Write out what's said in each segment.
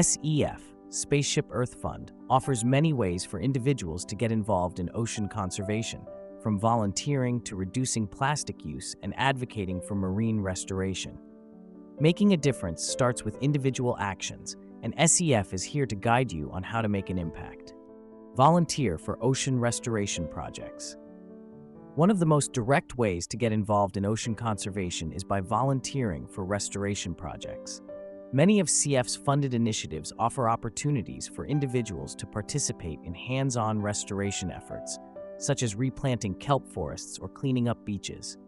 SEF, Spaceship Earth Fund, offers many ways for individuals to get involved in ocean conservation, from volunteering to reducing plastic use and advocating for marine restoration. Making a difference starts with individual actions, and SEF is here to guide you on how to make an impact. Volunteer for ocean restoration projects. One of the most direct ways to get involved in ocean conservation is by volunteering for restoration projects. Many of CF's funded initiatives offer opportunities for individuals to participate in hands-on restoration efforts, such as replanting kelp forests or cleaning up beaches.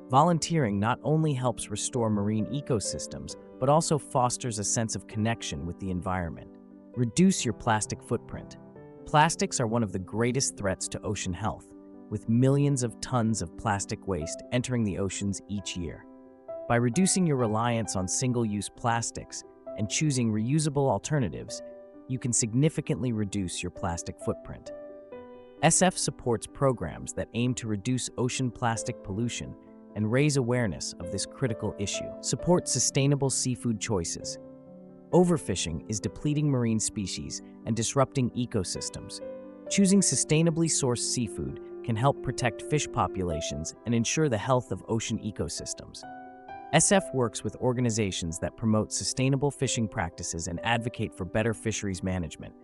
Volunteering not only helps restore marine ecosystems, but also fosters a sense of connection with the environment. Reduce your plastic footprint. Plastics are one of the greatest threats to ocean health, with millions of tons of plastic waste entering the oceans each year. By reducing your reliance on single-use plastics and choosing reusable alternatives, you can significantly reduce your plastic footprint. SF supports programs that aim to reduce ocean plastic pollution and raise awareness of this critical issue. Support sustainable seafood choices. Overfishing is depleting marine species and disrupting ecosystems. Choosing sustainably sourced seafood can help protect fish populations and ensure the health of ocean ecosystems. SF works with organizations that promote sustainable fishing practices and advocate for better fisheries management.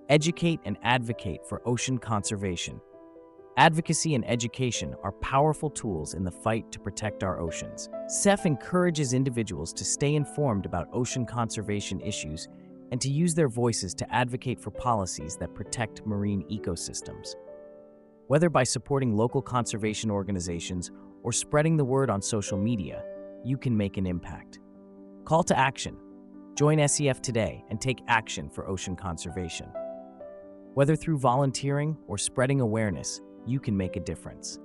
Educate and advocate for ocean conservation. Advocacy and education are powerful tools in the fight to protect our oceans. SF encourages individuals to stay informed about ocean conservation issues and to use their voices to advocate for policies that protect marine ecosystems. Whether by supporting local conservation organizations or spreading the word on social media, you can make an impact. Call to action. Join SEF today and take action for ocean conservation. Whether through volunteering or spreading awareness, you can make a difference.